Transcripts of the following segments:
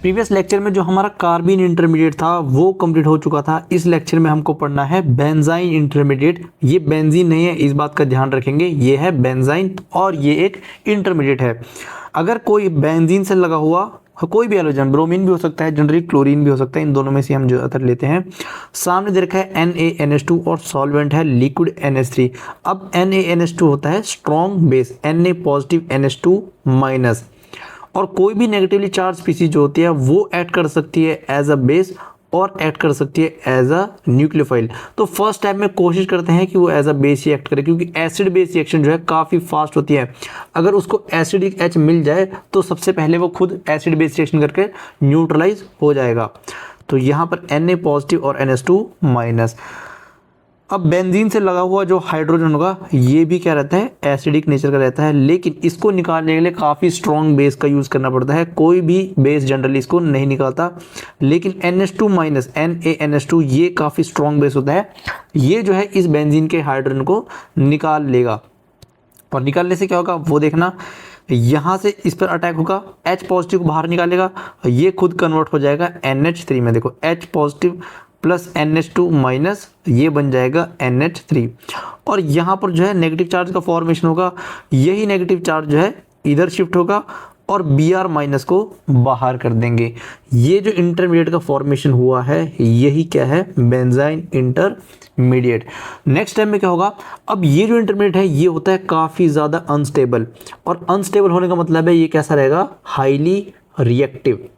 Previous lecture में जो हमारा कार्बीन इंटरमीडिएट था वो कंप्लीट हो चुका था। इस लेक्चर में हमको पढ़ना है बेंजाइन इंटरमीडिएट। ये बेंजीन नहीं है, इस बात का ध्यान रखेंगे, ये है बेंजाइन और ये एक इंटरमीडिएट है। अगर कोई बेंजीन से लगा हुआ कोई भी हैलोजन, ब्रोमीन भी हो सकता है, जनरली क्लोरीन भी हो सकता है, इन दोनों में से हम ज़्यादातर लेते हैं। सामने दे रखा है NaNH2 और सॉल्वेंट है लिक्विड NH3। अब NaNH2 होता है strong base, Na positive NH2 minus, और कोई भी नेगेटिवली चार्ज स्पीसीज जो होती है वो ऐड कर सकती है एज अ बेस और ऐड कर सकती है एज अ न्यूक्लियोफाइल। तो फर्स्ट स्टेप में कोशिश करते हैं कि वो एज अ बेस ही एक्ट करे, क्योंकि एसिड बेस रिएक्शन जो है काफ़ी फास्ट होती है। अगर उसको एसिडिक H मिल जाए तो सबसे पहले वो खुद एसिड बेस रिएक्शन करके न्यूट्रलाइज हो जाएगा। तो यहाँ पर Na पॉजिटिव और NH2 माइनस। अब बेंजीन से लगा हुआ जो हाइड्रोजन होगा ये भी क्या रहता है, एसिडिक नेचर का रहता है, लेकिन इसको निकालने के लिए काफ़ी स्ट्रॉन्ग बेस का यूज़ करना पड़ता है। कोई भी बेस जनरली इसको नहीं निकालता, लेकिन NH2 माइनस NaNH2 ये काफ़ी स्ट्रॉन्ग बेस होता है। ये जो है इस बेंजीन के हाइड्रोजन को निकाल लेगा, और निकालने से क्या होगा वो देखना, यहाँ से इस पर अटैक होगा, H पॉजिटिव को बाहर निकालेगा, ये खुद कन्वर्ट हो जाएगा NH3 में। देखो H positive plus NH2 minus, ये बन जाएगा NH3, और यहाँ पर जो है नेगेटिव चार्ज का फॉर्मेशन होगा। यही नेगेटिव चार्ज जो है इधर शिफ्ट होगा और Br माइनस को बाहर कर देंगे। ये जो इंटरमीडिएट का फॉर्मेशन हुआ है यही क्या है, बेंजाइन इंटरमीडिएट। नेक्स्ट टाइम में क्या होगा, अब ये जो इंटरमीडिएट है ये होता है काफ़ी ज़्यादा अनस्टेबल, और अनस्टेबल होने का मतलब है ये कैसा रहेगा, हाईली रिएक्टिव।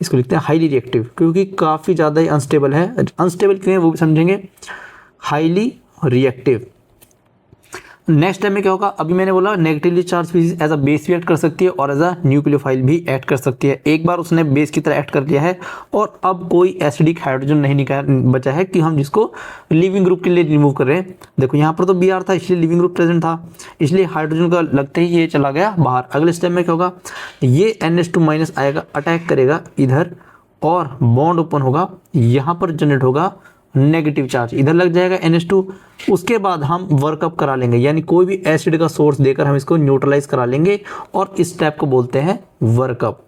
इसको लिखते हैं हाईली रिएक्टिव, क्योंकि काफ़ी ज़्यादा ही अनस्टेबल है। अनस्टेबल क्यों है वो भी समझेंगे, हाईली रिएक्टिव। नेक्स्ट टाइम में क्या होगा, अभी मैंने बोला negatively charge species as a base भी एक्ट कर सकती है और एज अ न्यूक्लियोफाइल भी एक्ट कर सकती है। एक बार उसने बेस की तरह एक्ट कर लिया है और अब कोई एसिडिक हाइड्रोजन नहीं बचा है कि हम जिसको लिविंग ग्रुप के लिए रिमूव कर रहे हैं। देखो यहाँ पर तो Br था इसलिए लिविंग ग्रुप प्रेजेंट था, इसलिए हाइड्रोजन का लगते ही ये चला गया बाहर। अगले स्टेप में क्या होगा, ये NH2 माइनस आएगा, अटैक करेगा इधर और बॉन्ड ओपन होगा, यहाँ पर जनरेट होगा नेगेटिव चार्ज, इधर लग जाएगा NH2। उसके बाद हम वर्कअप करा लेंगे, यानी कोई भी एसिड का सोर्स देकर हम इसको न्यूट्रलाइज करा लेंगे, और इस स्टेप को बोलते हैं वर्कअप।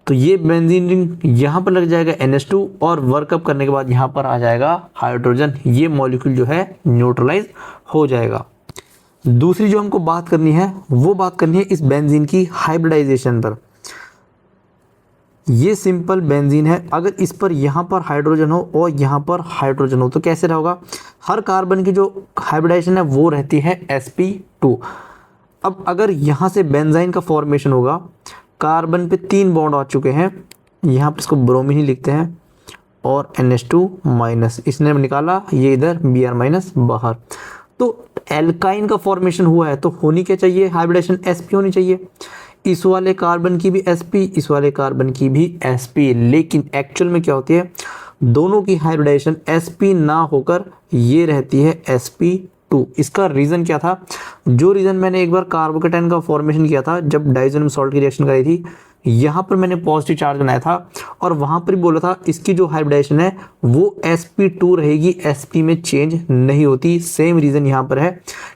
तो ये बेंजीन रिंग यहाँ पर लग जाएगा NH2, और वर्कअप करने के बाद यहाँ पर आ जाएगा हाइड्रोजन, ये मॉलिक्यूल जो है न्यूट्रलाइज हो जाएगा। दूसरी जो हमको बात करनी है वो बात करनी है इस बेंजीन की हाइब्रिडाइजेशन पर। ये सिंपल बेंजीन है, अगर इस पर यहाँ पर हाइड्रोजन हो और यहाँ पर हाइड्रोजन हो तो कैसे रहेगा, हर कार्बन की जो हाइब्रिडाइजेशन है वो रहती है sp2। अब अगर यहाँ से बेंजाइन का फॉर्मेशन होगा, कार्बन पे 3 बॉन्ड आ चुके हैं, यहाँ पर इसको ब्रोमीन ही लिखते हैं, और NH2 माइनस इसने निकाला, ये इधर Br माइनस बाहर। तो एल्काइन का फॉर्मेशन हुआ है तो होनी क्या चाहिए, हाइब्रिडेशन sp होनी चाहिए। इस वाले कार्बन की भी sp, इस वाले कार्बन की भी sp, लेकिन एक्चुअल में क्या होती है, दोनों की हाइब्रिडाइजेशन sp ना होकर ये रहती है sp2। इसका रीज़न क्या था, जो रीज़न मैंने एक बार कार्बोकेटाइन का फॉर्मेशन किया था जब डाइजोनियम सॉल्ट की रिएक्शन कराई थी, यहाँ पर मैंने पॉजिटिव चार्ज बनाया था और वहाँ पर बोला था इसकी जो हाइब्रिडाइजेशन है वो sp2 रहेगी, sp में चेंज नहीं होती। सेम रीज़न यहाँ पर है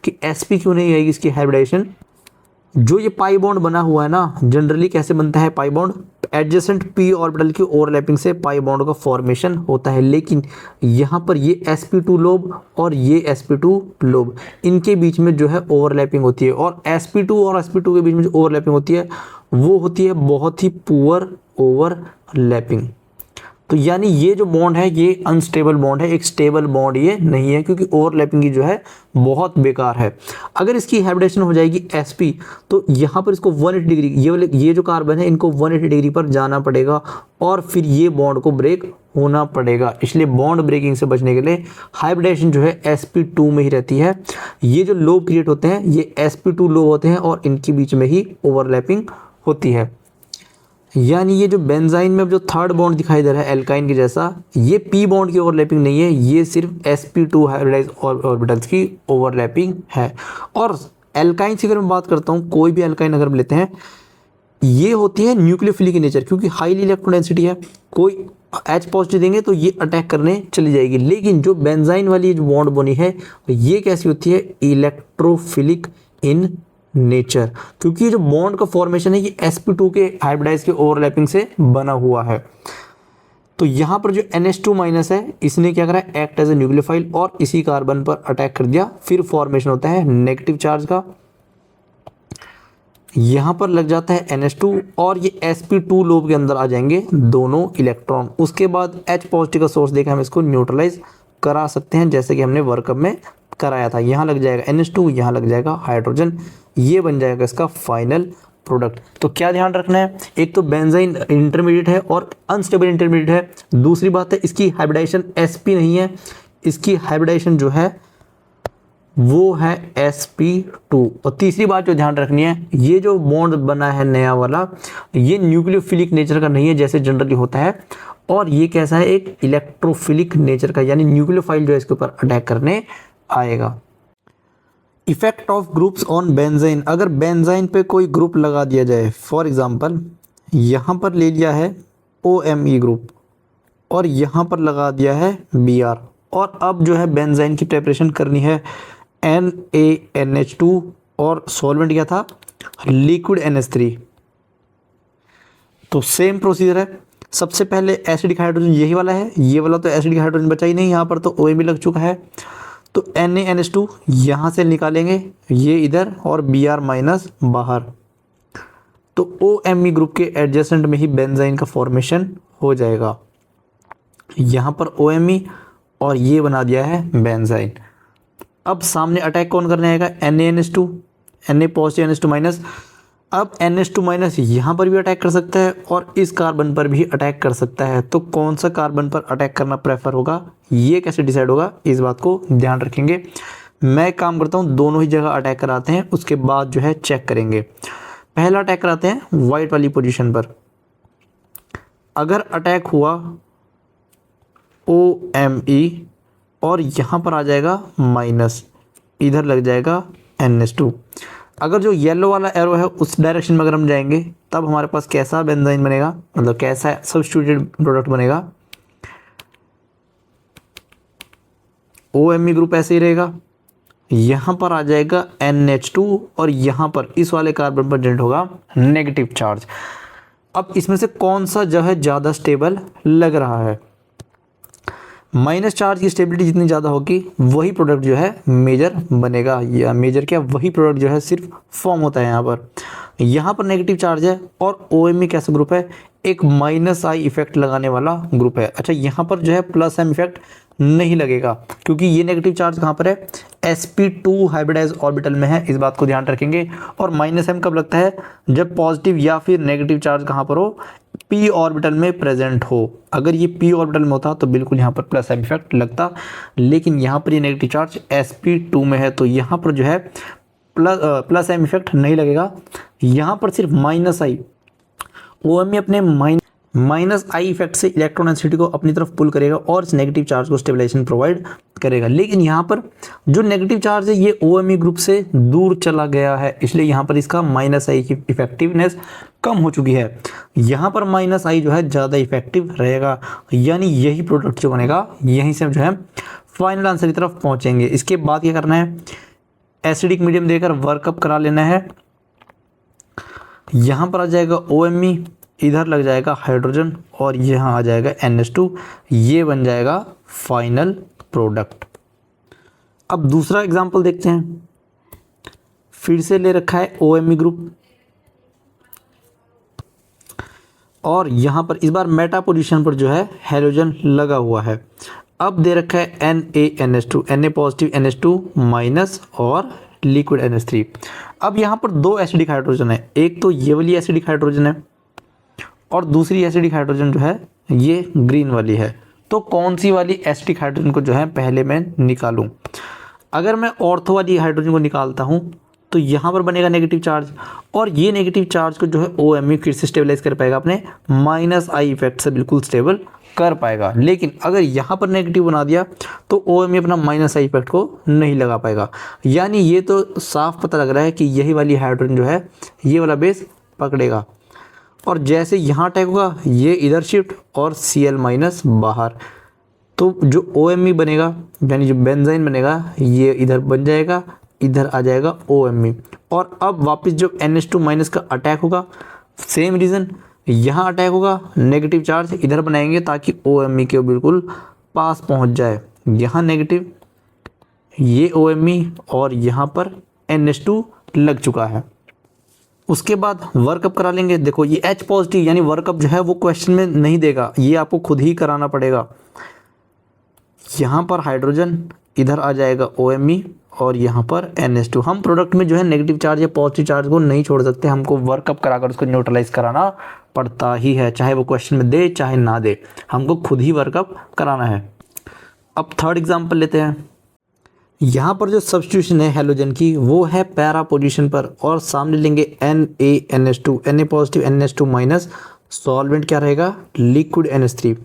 कि sp क्यों नहीं रहेगी इसकी हाइब्रिडाइजेशन। जो ये पाई बॉन्ड बना हुआ है ना, जनरली कैसे बनता है pi bond, adjacent p orbital की ओवरलैपिंग से पाई बॉन्ड का फॉर्मेशन होता है, लेकिन यहाँ पर ये sp2 लोब और ये sp2 लोब, इनके बीच में जो है ओवरलैपिंग होती है, और sp2 और sp2 के बीच में जो ओवरलैपिंग होती है वो होती है बहुत ही पुअर ओवरलैपिंग। तो यानी ये जो बॉन्ड है ये अनस्टेबल बॉन्ड है, एक स्टेबल बॉन्ड ये नहीं है, क्योंकि ओवरलैपिंग की जो है बहुत बेकार है। अगर इसकी हाइब्रिडेशन हो जाएगी sp, तो यहाँ पर इसको 180 डिग्री, ये जो कार्बन है इनको 180 डिग्री पर जाना पड़ेगा और फिर ये बॉन्ड को ब्रेक होना पड़ेगा। इसलिए बॉन्ड ब्रेकिंग से बचने के लिए हाइब्रिडेशन जो है sp2 में ही रहती है। ये जो लोब क्रिएट होते हैं ये sp2 लोब होते हैं और इनके बीच में ही ओवरलैपिंग होती है। यानी ये जो बेंजाइन में जो थर्ड बॉन्ड दिखाई दे रहा है एल्काइन के जैसा, ये p बॉन्ड की ओवरलैपिंग नहीं है, ये सिर्फ sp2 हाइब्रिडाइज ऑर्बिटल्स की ओवरलैपिंग है। और एल्काइन की अगर मैं बात करता हूँ, कोई भी एल्काइन अगर हम लेते हैं, ये होती है न्यूक्लियोफिलिक in नेचर, क्योंकि हाईली इलेक्ट्रॉन डेंसिटी है, कोई H पॉजिटिव देंगे तो ये अटैक करने चली जाएगी। लेकिन जो बेंजाइन वाली जो बॉन्ड बनी है ये कैसी होती है, इलेक्ट्रोफिलिक इन नेचर, क्योंकि ये जो बॉन्ड का फॉर्मेशन है ये sp2 के हाइब्रिडाइज के ओवरलैपिंग से बना हुआ है। तो यहाँ पर जो NH2 माइनस है इसने क्या करा, एक्ट एज ए न्यूक्लियोफाइल और इसी कार्बन पर अटैक कर दिया, फिर फॉर्मेशन होता है नेगेटिव चार्ज का। यहाँ पर लग जाता है NH2 और ये sp2 लोब के अंदर आ जाएंगे दोनों इलेक्ट्रॉन। उसके बाद H पॉजिटिव का सोर्स देकर हम इसको न्यूट्रलाइज करा सकते हैं, जैसे कि हमने वर्कअप में कराया था। यहाँ लग जाएगा NH2, यहाँ लग जाएगा हाइड्रोजन, ये बन जाएगा इसका फाइनल प्रोडक्ट। तो क्या ध्यान रखना है, एक तो बेंजाइन इंटरमीडिएट है और अनस्टेबल इंटरमीडिएट है। दूसरी बात है इसकी हाइब्रिडाइजेशन sp नहीं है, इसकी हाइब्रिडाइजेशन जो है वो है sp2। और तीसरी बात जो ध्यान रखनी है, ये जो बॉन्ड बना है नया वाला, ये न्यूक्लियोफिलिक नेचर का नहीं है जैसे जनरली होता है, और ये कैसा है, एक इलेक्ट्रोफिलिक नेचर का, यानी न्यूक्लियोफाइल जो है इसके ऊपर अटैक करने आएगा। Effect of groups on benzene, अगर बेंजाइन पे कोई ग्रुप लगा दिया जाए, फॉर एग्जांपल यहाँ पर ले लिया है OMe ग्रुप और यहाँ पर लगा दिया है Br, और अब जो है बेंजाइन की प्रेपरेशन करनी है NaNH2 और सॉल्वेंट क्या था, लिक्विड NH3। तो सेम प्रोसीजर है, सबसे पहले एसिडिक हाइड्रोजन यही वाला है, ये वाला तो एसिडिक हाइड्रोजन बचा ही नहीं, यहाँ पर तो OMe लग चुका है। तो NaNH2 यहाँ से निकालेंगे, ये इधर और Br माइनस बाहर, तो OMe ग्रुप के एडजेसेंट में ही बेंजाइन का फॉर्मेशन हो जाएगा। यहाँ पर OMe और ये बना दिया है बेंजाइन। अब सामने अटैक कौन करने आएगा, NaNH2, Na positive NH2 minus. अब NH2 माइनस यहाँ पर भी अटैक कर सकता है और इस कार्बन पर भी अटैक कर सकता है। तो कौन सा कार्बन पर अटैक करना प्रेफर होगा, ये कैसे डिसाइड होगा, इस बात को ध्यान रखेंगे। मैं एक काम करता हूँ, दोनों ही जगह अटैक कराते हैं, उसके बाद जो है चेक करेंगे। पहला अटैक कराते हैं वाइट वाली पोजीशन पर। अगर अटैक हुआ OMe और यहाँ पर आ जाएगा माइनस, इधर लग जाएगा NH2। अगर जो येलो वाला एरो है उस डायरेक्शन में अगर हम जाएंगे, तब हमारे पास कैसा बेंजाइन बनेगा, मतलब कैसा सब्स्टिट्यूटेड प्रोडक्ट बनेगा, OMe ग्रुप ऐसे ही रहेगा, यहाँ पर आ जाएगा NH2 और यहाँ पर इस वाले कार्बन पर जनरेट होगा नेगेटिव चार्ज। अब इसमें से कौन सा जो है ज़्यादा स्टेबल लग रहा है, माइनस चार्ज की स्टेबिलिटी जितनी ज़्यादा होगी वही प्रोडक्ट जो है मेजर बनेगा, या मेजर क्या, वही प्रोडक्ट जो है सिर्फ फॉर्म होता है। यहाँ पर नेगेटिव चार्ज है और OMe कैसा ग्रुप है, एक -I इफेक्ट लगाने वाला ग्रुप है। अच्छा, यहाँ पर जो है +M इफेक्ट नहीं लगेगा क्योंकि ये नेगेटिव चार्ज कहाँ पर है, sp2 हाइब्रिडाइज ऑर्बिटल में है, इस बात को ध्यान रखेंगे। और -M कब लगता है, जब पॉजिटिव या फिर नेगेटिव चार्ज कहाँ पर हो, p ऑर्बिटल में प्रेजेंट हो। अगर ये p ऑर्बिटल में होता तो बिल्कुल यहाँ पर +M इफेक्ट लगता, लेकिन यहाँ पर ये नेगेटिव चार्ज sp2 में है, तो यहाँ पर जो है +M इफेक्ट नहीं लगेगा। यहाँ पर सिर्फ -I, OMe अपने -I इफेक्ट से इलेक्ट्रॉन डेंसिटी को अपनी तरफ पुल करेगा और इस नेगेटिव चार्ज को स्टेबलाइजेशन प्रोवाइड करेगा। लेकिन यहाँ पर जो नेगेटिव चार्ज है ये OMe ग्रुप से दूर चला गया है, इसलिए यहाँ पर इसका -I की इफेक्टिवनेस कम हो चुकी है। यहाँ पर -I जो है ज़्यादा इफेक्टिव रहेगा, यानी यही प्रोडक्ट जो बनेगा, यहीं से जो है फाइनल आंसर की तरफ पहुँचेंगे। इसके बाद क्या करना है, एसिडिक मीडियम देकर वर्कअप करा लेना है। यहाँ पर आ जाएगा OMe, इधर लग जाएगा हाइड्रोजन और यहाँ आ जाएगा NH2, ये बन जाएगा फाइनल प्रोडक्ट। अब दूसरा एग्जांपल देखते हैं, फिर से ले रखा है OMe ग्रुप और यहाँ पर इस बार मेटा पोजीशन पर जो है हाइड्रोजन लगा हुआ है। अब दे रखा है NaNH2, Na positive NH2 minus और लिक्विड NH3। अब यहाँ पर दो एसिडिक हाइड्रोजन है, एक तो ये वाली एसिडिक हाइड्रोजन है और दूसरी एसिडिक हाइड्रोजन जो है ये ग्रीन वाली है। तो कौन सी वाली एसिडिक हाइड्रोजन को जो है पहले मैं निकालूं, अगर मैं ऑर्थो वाली हाइड्रोजन को निकालता हूं तो यहाँ पर बनेगा नेगेटिव चार्ज और ये नेगेटिव चार्ज को जो है OMe फिर से स्टेबलाइज कर पाएगा, अपने -I इफेक्ट से बिल्कुल स्टेबल कर पाएगा। लेकिन अगर यहाँ पर नेगेटिव बना दिया तो OMe अपना -I इफेक्ट को नहीं लगा पाएगा, यानी ये तो साफ पता लग रहा है कि यही वाली हाइड्रोजन जो है ये वाला बेस पकड़ेगा। और जैसे यहाँ अटैक होगा ये इधर शिफ्ट और Cl- बाहर, तो जो OMe बनेगा यानी जो बेंजाइन बनेगा ये इधर बन जाएगा, इधर आ जाएगा OMe और अब वापस जब NH2 माइनस का अटैक होगा, सेम रीज़न, यहाँ अटैक होगा, नेगेटिव चार्ज इधर बनाएंगे ताकि OMe के बिल्कुल पास पहुँच जाए। यहाँ नेगेटिव, ये OMe और यहाँ पर NH2 लग चुका है। उसके बाद वर्कअप करा लेंगे। देखो ये H पॉजिटिव यानी वर्कअप जो है वो क्वेश्चन में नहीं देगा, ये आपको खुद ही कराना पड़ेगा। यहाँ पर हाइड्रोजन, इधर आ जाएगा OMe और यहाँ पर NH2। हम प्रोडक्ट में जो है नेगेटिव चार्ज या पॉजिटिव चार्ज को नहीं छोड़ सकते, हमको वर्कअप कराकर उसको न्यूट्रलाइज कराना पड़ता ही है, चाहे वो क्वेश्चन में दे चाहे ना दे, हमको खुद ही वर्कअप कराना है। अब थर्ड एग्जाम्पल लेते हैं। यहाँ पर जो सब्स्टिट्यूशन है हैलोजन की वो है पैरा पोजीशन पर, और सामने लेंगे NaNH2, Na positive NH2 minus, solvent क्या रहेगा, लिक्विड NH3।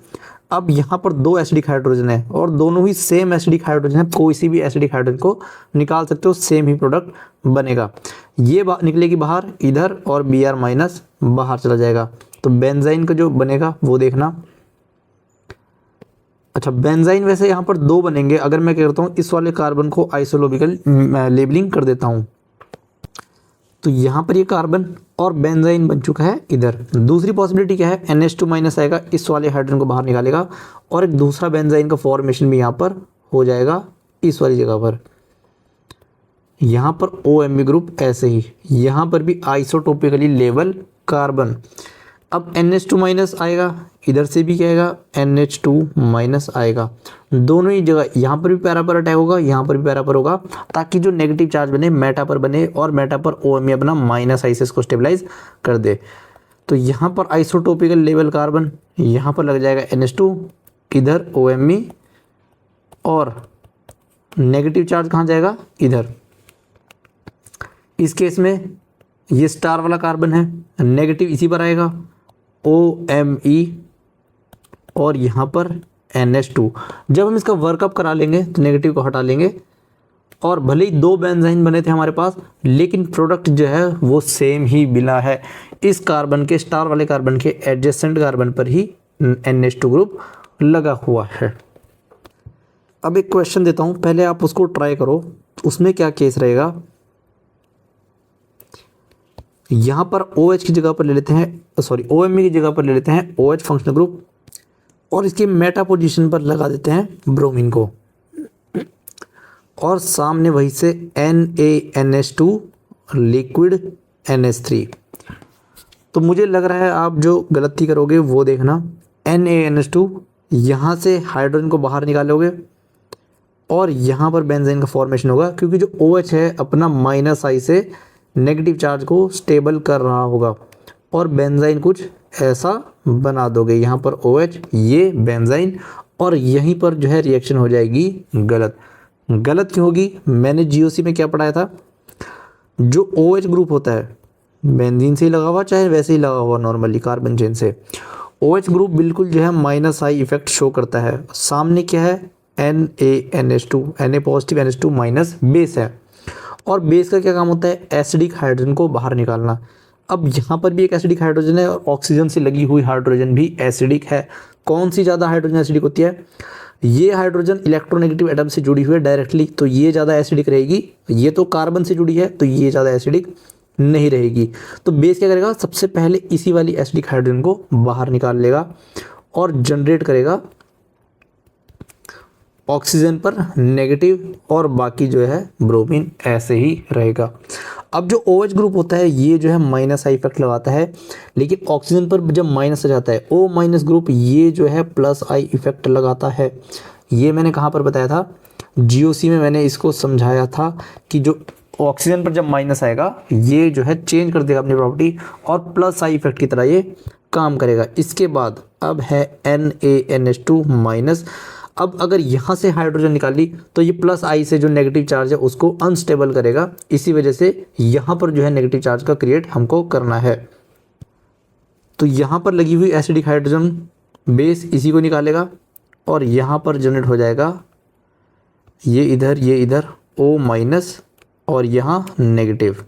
अब यहाँ पर दो एसिडिक हाइड्रोजन है और दोनों ही सेम एसिडिक हाइड्रोजन है, कोई सी भी एसिडिक हाइड्रोजन को निकाल सकते हो, सेम ही प्रोडक्ट बनेगा। ये निकलेगी बाहर इधर और Br माइनस बाहर चला जाएगा, तो बेंजाइन का जो बनेगा वो देखना। अच्छा, बेंजाइन वैसे यहाँ पर दो बनेंगे, अगर मैं क्या करता हूँ इस वाले कार्बन को आइसोलोबिकल लेबलिंग कर देता हूँ, तो यहाँ पर ये कार्बन और बेंजाइन बन चुका है इधर। दूसरी पॉसिबिलिटी क्या है, NH2 माइनस आएगा, इस वाले हाइड्रोजन को बाहर निकालेगा और एक दूसरा बेंजाइन का फॉर्मेशन भी यहाँ पर हो जाएगा इस वाली जगह पर। यहाँ पर OMe ग्रुप ऐसे ही, यहाँ पर भी आइसोटोपिकली लेबल कार्बन। अब NH2 माइनस आएगा, इधर से भी क्या आएगा, NH2 माइनस आएगा, दोनों ही जगह, यहाँ पर भी पैरा पर अटैक होगा, यहाँ पर भी पैरा पर होगा, ताकि जो नेगेटिव चार्ज बने मेटा पर बने और मेटा पर OMe अपना माइनस आइसिस को स्टेबलाइज कर दे। तो यहाँ पर आइसोटोपिकल लेवल कार्बन, यहाँ पर लग जाएगा NH2, इधर OMe, और नेगेटिव चार्ज कहाँ जाएगा, इधर। इस केस में ये स्टार वाला कार्बन है, नेगेटिव इसी पर आएगा, OMe, और यहाँ पर NH2। जब हम इसका वर्कअप करा लेंगे तो नेगेटिव को हटा लेंगे, और भले ही दो बेंजाइन बने थे हमारे पास, लेकिन प्रोडक्ट जो है वो सेम ही मिला है। इस कार्बन के, स्टार वाले कार्बन के एडजेसेंट कार्बन पर ही NH2 ग्रुप लगा हुआ है। अब एक क्वेश्चन देता हूँ, पहले आप उसको ट्राई करो, उसमें क्या केस रहेगा। यहाँ पर OH की जगह पर ले लेते हैं, OMe की जगह पर ले लेते हैं OH फंक्शनल ग्रुप, और इसके मेटा पोजीशन पर लगा देते हैं ब्रोमीन को, और सामने वहीं से NaNH2 लिक्विड NH3। तो मुझे लग रहा है आप जो गलती करोगे वो देखना, NaNH2 यहाँ से हाइड्रोजन को बाहर निकालोगे और यहाँ पर बेंजीन का फॉर्मेशन होगा, क्योंकि जो OH है अपना माइनस आई से नेगेटिव चार्ज को स्टेबल कर रहा होगा, और बेंजाइन कुछ ऐसा बना दोगे, यहाँ पर OH, ये बेंजाइन, और यहीं पर जो है रिएक्शन हो जाएगी गलत। गलत क्यों होगी, मैंने GOC में क्या पढ़ाया था, जो OH ग्रुप होता है बेंजीन से ही लगा हुआ चाहे वैसे ही लगा हुआ नॉर्मली कार्बन चेन से, OH ग्रुप बिल्कुल जो है माइनस आई इफेक्ट शो करता है। सामने क्या है, NaNH2, Na positive NH2 minus base है, और बेस का क्या काम होता है, एसिडिक हाइड्रोजन को बाहर निकालना। अब यहाँ पर भी एक एसिडिक हाइड्रोजन है और ऑक्सीजन से लगी हुई हाइड्रोजन भी एसिडिक है। कौन सी ज़्यादा हाइड्रोजन एसिडिक होती है, ये हाइड्रोजन इलेक्ट्रोनेगेटिव एटम से जुड़ी हुई है डायरेक्टली, तो ये ज़्यादा एसिडिक रहेगी। ये तो कार्बन से जुड़ी है तो ये ज़्यादा एसिडिक नहीं रहेगी। तो बेस क्या करेगा, सबसे पहले इसी वाली एसिडिक हाइड्रोजन को बाहर निकाल लेगा और जनरेट करेगा ऑक्सीजन पर नेगेटिव, और बाकी जो है ब्रोमीन ऐसे ही रहेगा। अब जो OH ग्रुप होता है ये जो है माइनस आई इफेक्ट लगाता है, लेकिन ऑक्सीजन पर जब माइनस आ जाता है O माइनस ग्रुप ये जो है प्लस आई इफेक्ट लगाता है। ये मैंने कहाँ पर बताया था, GOC में मैंने इसको समझाया था कि जो ऑक्सीजन पर जब माइनस आएगा ये जो है चेंज कर देगा अपनी प्रॉपर्टी और प्लस आई इफेक्ट की तरह ये काम करेगा। इसके बाद अब है NaNH2 माइनस। अब अगर यहाँ से हाइड्रोजन निकाली तो ये प्लस आई से जो नेगेटिव चार्ज है उसको अनस्टेबल करेगा, इसी वजह से यहाँ पर जो है नेगेटिव चार्ज का क्रिएट हमको करना है। तो यहाँ पर लगी हुई एसिडिक हाइड्रोजन बेस इसी को निकालेगा और यहाँ पर जनरेट हो जाएगा ये इधर O माइनस और यहाँ नेगेटिव।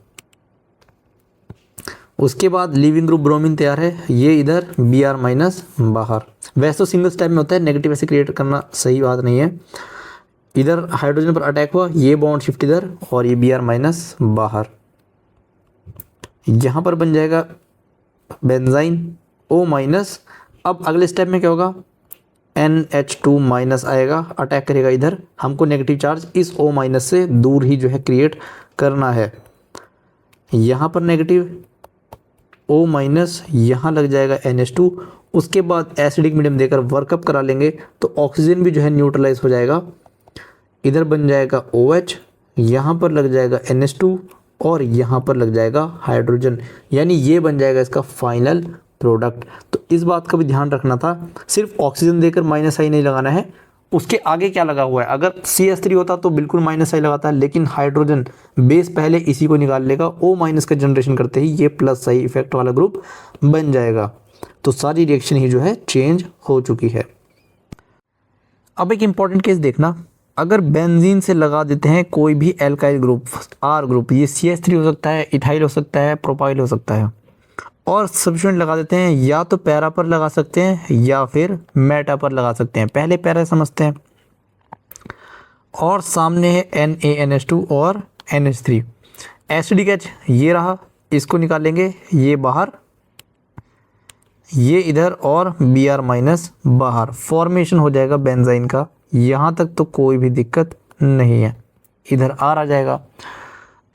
उसके बाद लिविंग ग्रुप ब्रोमीन तैयार है, ये इधर Br माइनस बाहर। वैसे तो सिंगल स्टेप में होता है, नेगेटिव ऐसे क्रिएट करना सही बात नहीं है। इधर हाइड्रोजन पर अटैक हुआ, ये बॉन्ड शिफ्ट इधर और ये Br माइनस बाहर। यहाँ पर बन जाएगा बेंजाइन O माइनस। अब अगले स्टेप में क्या होगा, NH2 माइनस आएगा, अटैक करेगा इधर, हमको नेगेटिव चार्ज इस O माइनस से दूर ही जो है क्रिएट करना है। यहाँ पर नेगेटिव O माइनस, यहाँ लग जाएगा NH2, उसके बाद एसिडिक मीडियम देकर वर्कअप करा लेंगे तो ऑक्सीजन भी जो है न्यूट्रलाइज हो जाएगा, इधर बन जाएगा OH, यहाँ पर लग जाएगा NH2 और यहाँ पर लग जाएगा हाइड्रोजन, यानी ये बन जाएगा इसका फाइनल प्रोडक्ट। तो इस बात का भी ध्यान रखना था, सिर्फ ऑक्सीजन देकर माइनस आई नहीं लगाना है, उसके आगे क्या लगा हुआ है। अगर CH3 होता तो बिल्कुल माइनस आई लगाता है, लेकिन हाइड्रोजन बेस पहले इसी को निकाल लेगा, O माइनस का जनरेशन करते ही ये प्लस आई इफेक्ट वाला ग्रुप बन जाएगा। तो सारी रिएक्शन ही जो है चेंज हो चुकी है। अब एक इंपॉर्टेंट केस देखना, अगर बेंजीन से लगा देते हैं कोई भी एल्काइल ग्रुप, R ग्रुप, ये CH3 हो सकता है, इथाइल हो सकता है, प्रोपाइल हो सकता है, और सब्स्टिट्यूएंट लगा देते हैं, या तो पैरा पर लगा सकते हैं या फिर मेटा पर लगा सकते हैं। पहले पैरा समझते हैं, और सामने है NaNH2 और NH3, एसिडिक H ये रहा, इसको निकालेंगे, ये बाहर, ये इधर, और Br माइनस बाहर, फॉर्मेशन हो जाएगा बेंजाइन का। यहाँ तक तो कोई भी दिक्कत नहीं है, इधर R आ जाएगा।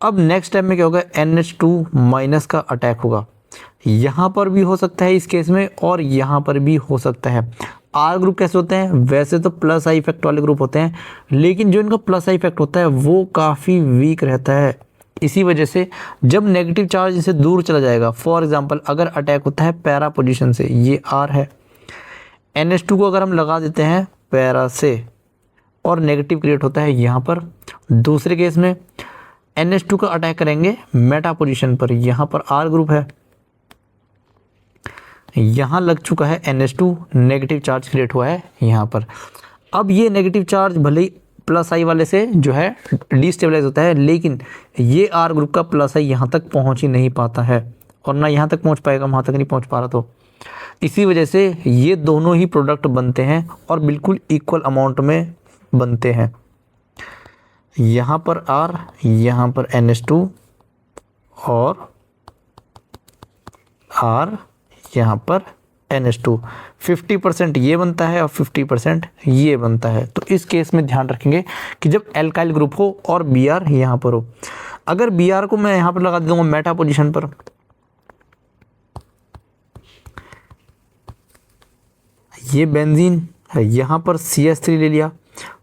अब नेक्स्ट स्टेप में क्या होगा, NH2 माइनस का अटैक होगा, यहाँ पर भी हो सकता है इस केस में, और यहाँ पर भी हो सकता है। R ग्रुप कैसे होते हैं, वैसे तो प्लस आई इफेक्ट वाले ग्रुप होते हैं, लेकिन जो इनका प्लस आई इफेक्ट होता है वो काफ़ी वीक रहता है। इसी वजह से जब नेगेटिव चार्ज इनसे दूर चला जाएगा, फॉर एग्जांपल अगर अटैक होता है पैरा पोजीशन से, ये R है, NH2 को अगर हम लगा देते हैं पैरा से और नेगेटिव क्रिएट होता है यहाँ पर। दूसरे केस में NH2 का अटैक करेंगे मेटा पोजीशन पर, यहाँ पर R ग्रुप है, यहाँ लग चुका है NH2, नेगेटिव चार्ज क्रिएट हुआ है यहाँ पर। अब ये नेगेटिव चार्ज भले ही प्लस आई वाले से जो है डिस्टेबलाइज होता है, लेकिन ये R ग्रुप का प्लस आई यहाँ तक पहुँच ही नहीं पाता है, और ना यहाँ तक पहुँच पाएगा, वहाँ तक नहीं पहुँच पा रहा। तो इसी वजह से ये दोनों ही प्रोडक्ट बनते हैं और बिल्कुल इक्वल अमाउंट में बनते हैं। यहाँ पर R, यहाँ पर NH2 और R, यहाँ पर NH2, 50% ये बनता है और 50% ये बनता है। तो इस केस में ध्यान रखेंगे कि जब एल्काइल ग्रुप हो और Br यहाँ पर हो, अगर Br को मैं यहाँ पर लगा दूंगा मेटा पोजीशन पर, ये बेंजीन है, यहाँ पर CH3 ले लिया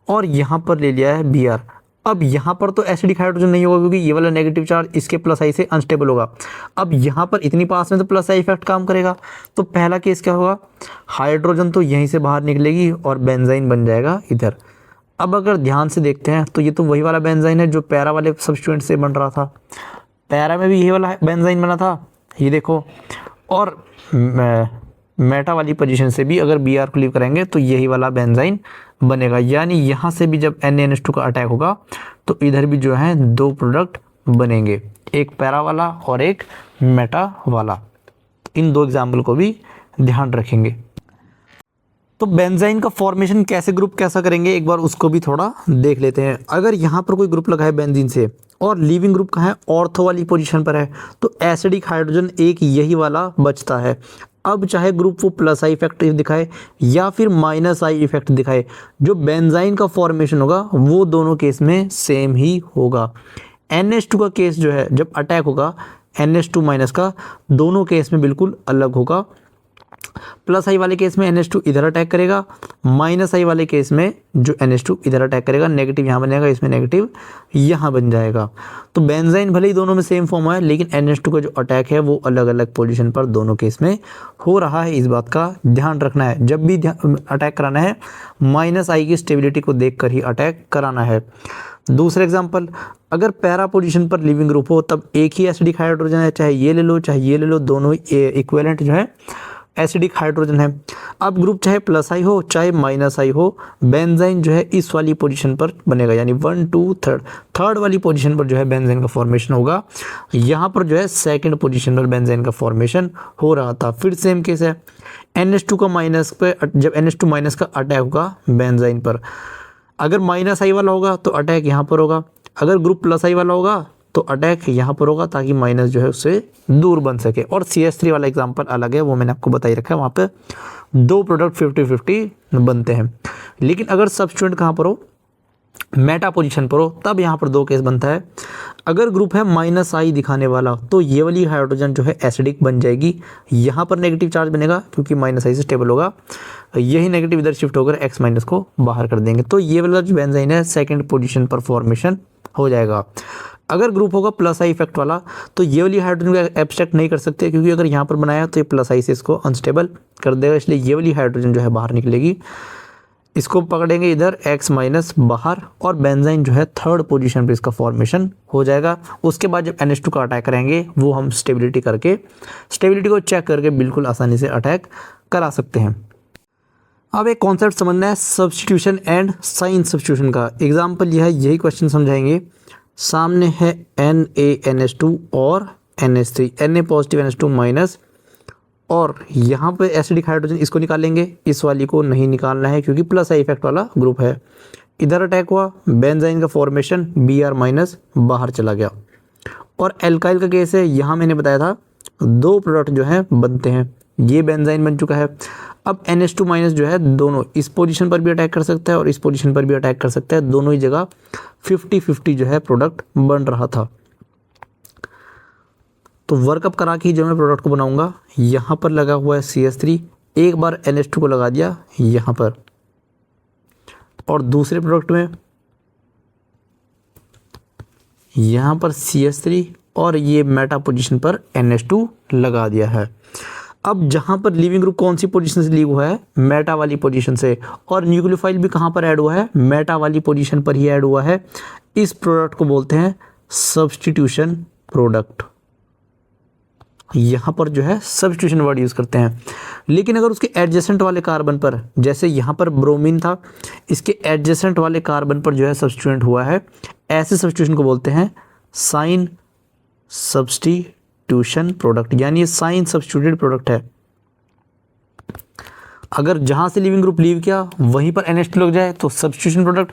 और यहाँ पर ले लिया है Br। अब यहाँ पर तो एसिडिक हाइड्रोजन नहीं होगा क्योंकि ये वाला नेगेटिव चार्ज इसके प्लस आई से अनस्टेबल होगा। अब यहाँ पर इतनी पास में तो प्लस आई इफेक्ट काम करेगा। तो पहला केस क्या होगा, हाइड्रोजन तो यहीं से बाहर निकलेगी और बेंजाइन बन जाएगा इधर। अब अगर ध्यान से देखते हैं तो ये तो वही वाला बेंजाइन है जो पैरा वाले सब्स्टिट्यूएंट से बन रहा था, पैरा में भी यही वाला बेंजाइन बना था, ये देखो, और मेटा वाली पोजीशन से भी अगर Br को लीव करेंगे तो यही वाला बेंजाइन बनेगा। यानी यहाँ से भी जब NaNH2 का अटैक होगा तो इधर भी जो है दो प्रोडक्ट बनेंगे, एक पैरा वाला और एक मेटा वाला। इन दो एग्जाम्पल को भी ध्यान रखेंगे। तो बेंजाइन का फॉर्मेशन कैसे ग्रुप कैसा करेंगे एक बार उसको भी थोड़ा देख लेते हैं। अगर यहाँ पर कोई ग्रुप लगा है बेंजीन से और लीविंग ग्रुप कहाँ है, ऑर्थो वाली पोजीशन पर है, तो एसिडिक हाइड्रोजन एक यही वाला बचता है। अब चाहे ग्रुप वो प्लस आई इफेक्ट दिखाए या फिर माइनस आई इफेक्ट दिखाए, जो बेंजाइन का फॉर्मेशन होगा वो दोनों केस में सेम ही होगा। NH2 का केस जो है जब अटैक होगा NH2 माइनस का, दोनों केस में बिल्कुल अलग होगा। प्लस आई वाले केस में NH2 इधर अटैक करेगा, माइनस आई वाले केस में जो NH2 इधर अटैक करेगा, नेगेटिव यहाँ बनेगा, इसमें नेगेटिव यहाँ बन जाएगा। तो बेंजाइन भले ही दोनों में सेम फॉर्म है, लेकिन NH2 का जो अटैक है वो अलग अलग पोजीशन पर दोनों केस में हो रहा है। इस बात का ध्यान रखना है, जब भी अटैक कराना है माइनस आई की स्टेबिलिटी को देख कर ही अटैक कराना है। दूसरा एग्जाम्पल, अगर पैरा पोजीशन पर लिविंग ग्रुप हो तब एक ही एसिडिक हाइड्रोजन है, चाहे ये ले लो चाहे ये ले लो, दोनों इक्विवेलेंट जो है एसिडिक हाइड्रोजन है। अब ग्रुप चाहे प्लस आई हो चाहे माइनस आई हो, बेंजाइन जो है इस वाली पोजीशन पर बनेगा, यानी 1 2 थर्ड वाली पोजीशन पर जो है बेंजाइन का फॉर्मेशन होगा। यहाँ पर जो है सेकंड पोजीशन पर बेंजाइन का फॉर्मेशन हो रहा था। फिर सेम केस है, NH2 का माइनस पे, जब NH2 माइनस का अटैक होगा बेंजाइन पर, अगर माइनस आई वाला होगा तो अटैक यहाँ पर होगा, अगर ग्रुप प्लस आई वाला होगा तो अटैक यहाँ पर होगा ताकि माइनस जो है उससे दूर बन सके। और CH3 वाला एग्जांपल अलग है, वो मैंने आपको बता ही रखा है, वहाँ पे दो प्रोडक्ट 50-50 बनते हैं। लेकिन अगर सब्स्टिट्यूएंट कहाँ पर हो, मेटा पोजीशन पर हो, तब यहाँ पर दो केस बनता है। अगर ग्रुप है -I दिखाने वाला तो ये वाली हाइड्रोजन जो है एसिडिक बन जाएगी, यहाँ पर नेगेटिव चार्ज बनेगा क्योंकि -I से स्टेबल होगा, यही नेगेटिव इधर शिफ्ट होकर X- को बाहर कर देंगे, तो ये वाला जो बेंजाइन है सेकंड पोजीशन पर फॉर्मेशन हो जाएगा। अगर ग्रुप होगा +I इफेक्ट वाला तो ये वाली हाइड्रोजन को एब्स्ट्रैक्ट नहीं कर सकते, क्योंकि अगर यहाँ पर बनाया तो ये +I से इसको अनस्टेबल कर देगा, इसलिए ये वाली हाइड्रोजन जो है बाहर निकलेगी। इसको पकड़ेंगे इधर X- बाहर, और बेंजाइन जो है थर्ड पोजीशन पे इसका फॉर्मेशन हो जाएगा। उसके बाद जब NH2 का अटैक करेंगे वो हम स्टेबिलिटी को चेक करके बिल्कुल आसानी से अटैक करा सकते हैं। अब एक कॉन्सेप्ट समझना है सब्स्टिट्यूशन एंड साइन सब्स्टिट्यूशन का। एग्जाम्पल यह है, यही क्वेश्चन समझाएंगे। सामने है NaNH2 और NH3, Na positive NH2 minus, और यहाँ पे एसिडिक हाइड्रोजन इसको निकालेंगे, इस वाली को नहीं निकालना है क्योंकि +I इफेक्ट वाला ग्रुप है। इधर अटैक हुआ, बेंजाइन का फॉर्मेशन Br- बाहर चला गया। और एल्काइल का केस है, यहाँ मैंने बताया था दो प्रोडक्ट जो हैं बनते हैं, ये बेंजाइन बन चुका है। अब NH2- जो है दोनों इस पोजीशन पर भी अटैक कर सकता है और इस पोजीशन पर भी अटैक कर सकता है, दोनों ही जगह 50-50 जो है प्रोडक्ट बन रहा था। तो वर्कअप करा के जो मैं प्रोडक्ट को बनाऊंगा, यहाँ पर लगा हुआ है CH3, एक बार NH2 को लगा दिया यहाँ पर, और दूसरे प्रोडक्ट में यहाँ पर CH3 और ये मेटा पोजीशन पर NH2 लगा दिया है। अब जहाँ पर लीविंग ग्रुप कौन सी पोजीशन से लीव हुआ है, मेटा वाली पोजीशन से, और न्यूक्लियोफाइल भी कहाँ पर ऐड हुआ है, मेटा वाली पोजीशन पर ही ऐड हुआ है। इस प्रोडक्ट को बोलते हैं सब्स्टिट्यूशन प्रोडक्ट। यहाँ पर जो है सब्स्टिट्यूशन वर्ड यूज़ करते हैं। लेकिन अगर उसके एडजेसेंट वाले कार्बन पर, जैसे यहाँ पर ब्रोमीन था, इसके एडजेसेंट वाले कार्बन पर जो है सब्स्टिट्यूएंट हुआ है, ऐसे सब्स्टिट्यूशन को बोलते हैं साइन सब्स्टिट्यूशन प्रोडक्ट, यानी ये साइन सब्स्टिट्यूटेड प्रोडक्ट है। अगर जहाँ से लिविंग ग्रुप लीव किया वहीं पर NH2 लग जाए तो सब्स्टिट्यूशन प्रोडक्ट।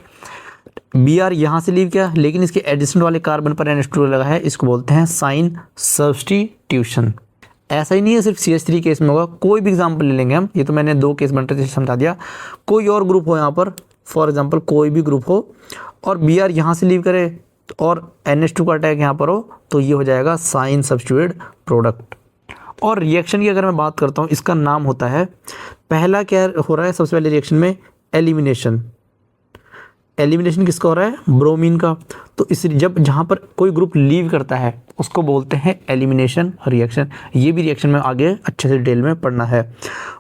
Br यहाँ से लीव किया लेकिन इसके एडजेसेंट वाले कार्बन पर NH2 लगा है, इसको बोलते हैं साइन सब्स्टिट्यूशन। ऐसा ही नहीं है सिर्फ CH3 केस में होगा, कोई भी एग्जांपल ले लेंगे हम, ये तो मैंने दो केस बनते थे समझा दिया। कोई और ग्रुप हो यहाँ पर, फॉर एग्जांपल कोई भी ग्रुप हो और Br यहाँ से लीव करे और NH2 का अटैक यहाँ पर हो, तो ये हो जाएगा साइन सब्स्टिट्यूटेड प्रोडक्ट। और रिएक्शन की अगर मैं बात करता हूँ, इसका नाम होता है, पहला क्या हो रहा है सबसे पहले रिएक्शन में, एलिमिनेशन। एलिमिनेशन किसका हो रहा है, ब्रोमीन का। तो इस जब जहाँ पर कोई ग्रुप लीव करता है उसको बोलते हैं एलिमिनेशन रिएक्शन। ये भी रिएक्शन में आगे अच्छे से डिटेल में पढ़ना है।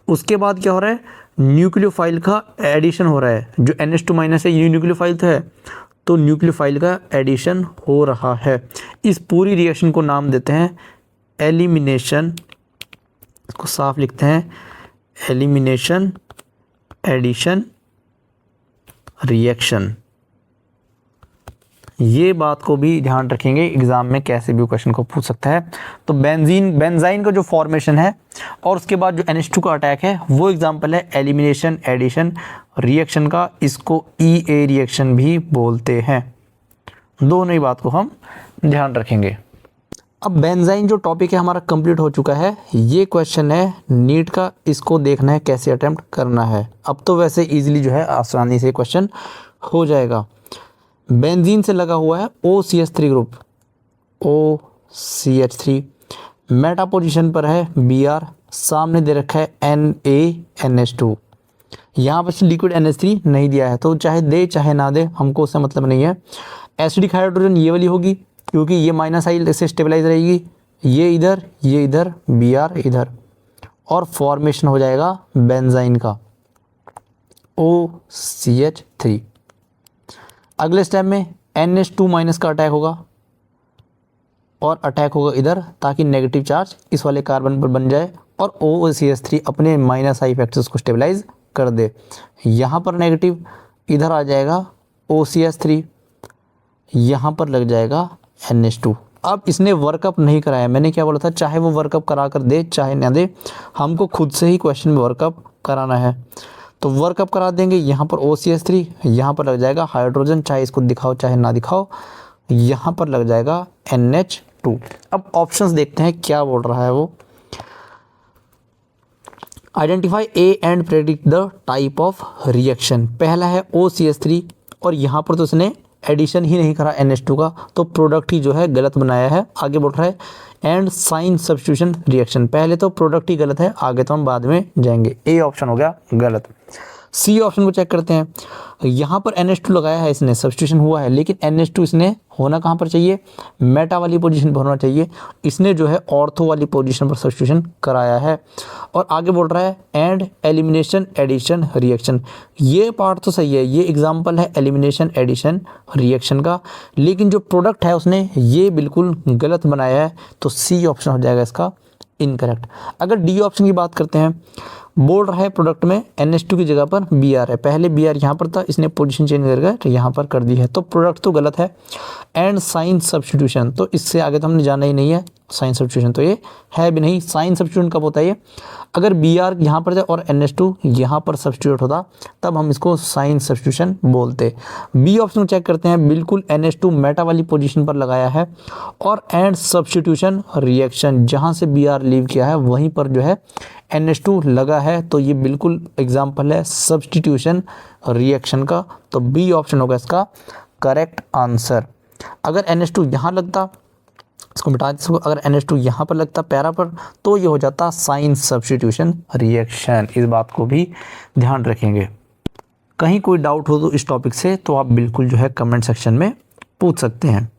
उसके बाद क्या हो रहा है, न्यूक्लियोफाइल का एडिशन हो रहा है। जो NH2- है ये न्यूक्लियोफाइल है, तो न्यूक्लियोफाइल का एडिशन हो रहा है। इस पूरी रिएक्शन को नाम देते हैं एलिमिनेशन, इसको साफ लिखते हैं एलिमिनेशन एडिशन रिएक्शन। ये बात को भी ध्यान रखेंगे, एग्जाम में कैसे भी क्वेश्चन को पूछ सकता है। तो बेंजाइन का जो फॉर्मेशन है और उसके बाद जो NH2 का अटैक है वो एग्जांपल है एलिमिनेशन एडिशन रिएक्शन का। इसको EA रिएक्शन भी बोलते हैं। दोनों ही बात को हम ध्यान रखेंगे। अब बेंजाइन जो टॉपिक है हमारा कंप्लीट हो चुका है। ये क्वेश्चन है नीट का, इसको देखना है कैसे अटेम्प्ट करना है। अब तो वैसे इजीली जो है आसानी से क्वेश्चन हो जाएगा। बेंजीन से लगा हुआ है OCH3 group, OCH3, Meta position पर है Br, सामने दे रखा है NaNH2। यहाँ पर लिक्विड NH3 नहीं दिया है, तो चाहे दे चाहे ना दे हमको उससे मतलब नहीं है। एसिडिक हाइड्रोजन ये वाली होगी क्योंकि ये -I से स्टेबलाइज रहेगी, ये इधर Br इधर, और फॉर्मेशन हो जाएगा बेंजाइन का OCH3। अगले स्टेप में NH2- का अटैक होगा और अटैक होगा इधर, ताकि नेगेटिव चार्ज इस वाले कार्बन पर बन जाए और OCH3 अपने -I इफेक्ट से उसको स्टेबलाइज कर दे। यहाँ पर नेगेटिव, इधर आ जाएगा OCH3, यहाँ पर लग जाएगा NH2। अब इसने वर्कअप नहीं कराया, मैंने क्या बोला था, चाहे वो वर्कअप करा कर दे चाहे ना दे, हमको खुद से ही क्वेश्चन में वर्कअप कराना है। तो वर्कअप करा देंगे, यहाँ पर OCH3, यहाँ पर लग जाएगा हाइड्रोजन, चाहे इसको दिखाओ चाहे ना दिखाओ, यहाँ पर लग जाएगा NH2। अब ऑप्शंस देखते हैं क्या बोल रहा है वो। Identify A and predict the type of reaction. पहला है OCH3 और यहाँ पर तो इसने एडिशन ही नहीं करा NH2 का, तो प्रोडक्ट ही जो है गलत बनाया है। आगे बोल रहा है एंड साइन सब्स्टिट्यूशन रिएक्शन। पहले तो प्रोडक्ट ही गलत है, आगे तो हम बाद में जाएंगे। ए ऑप्शन हो गया गलत। सी ऑप्शन को चेक करते हैं। यहाँ पर NH2 लगाया है इसने, सब्स्टिट्यूशन हुआ है, लेकिन NH2 इसने होना कहाँ पर चाहिए, मेटा वाली पोजीशन पर होना चाहिए। इसने जो है ऑर्थो वाली पोजीशन पर सब्स्टिट्यूशन कराया है। और आगे बोल रहा है एंड एलिमिनेशन एडिशन रिएक्शन। ये पार्ट तो सही है, ये एग्जाम्पल है एलिमिनेशन एडिशन रिएक्शन का, लेकिन जो प्रोडक्ट है उसने ये बिल्कुल गलत बनाया है, तो सी ऑप्शन हो जाएगा इसका इनकरेक्ट। अगर डी ऑप्शन की बात करते हैं, बोल रहा है प्रोडक्ट में NH2 की जगह पर Br है। पहले Br यहाँ पर था, इसने पोजीशन चेंज करके यहाँ पर कर दी है, तो प्रोडक्ट तो गलत है। एंड साइन सब्स्टिट्यूशन, तो इससे आगे तो हमने जाना ही नहीं है। साइन सब्स्टिट्यूशन तो ये है भी नहीं। साइन सब्स्टिट्यूशन कब होता है ये, अगर Br यहाँ पर था और NH2 यहाँ पर सब्स्टिट्यूट होता, तब हम इसको साइन सब्स्टिट्यूशन बोलते। बी ऑप्शन को चेक करते हैं, बिल्कुल NH2 मेटा वाली पोजीशन पर लगाया है और एंड सब्स्टिट्यूशन रिएक्शन, जहाँ से Br लीव किया है वहीं पर जो है NH2 लगा है, तो ये बिल्कुल एग्जाम्पल है सब्स्टिट्यूशन रिएक्शन का। तो बी ऑप्शन होगा इसका करेक्ट आंसर। अगर NH2 यहाँ लगता, इसको मिटा दें, अगर NH2 यहाँ पर लगता पैरा पर, तो ये हो जाता साइन सब्स्टिट्यूशन रिएक्शन। इस बात को भी ध्यान रखेंगे। कहीं कोई डाउट हो तो इस टॉपिक से, तो आप बिल्कुल जो है कमेंट सेक्शन में पूछ सकते हैं।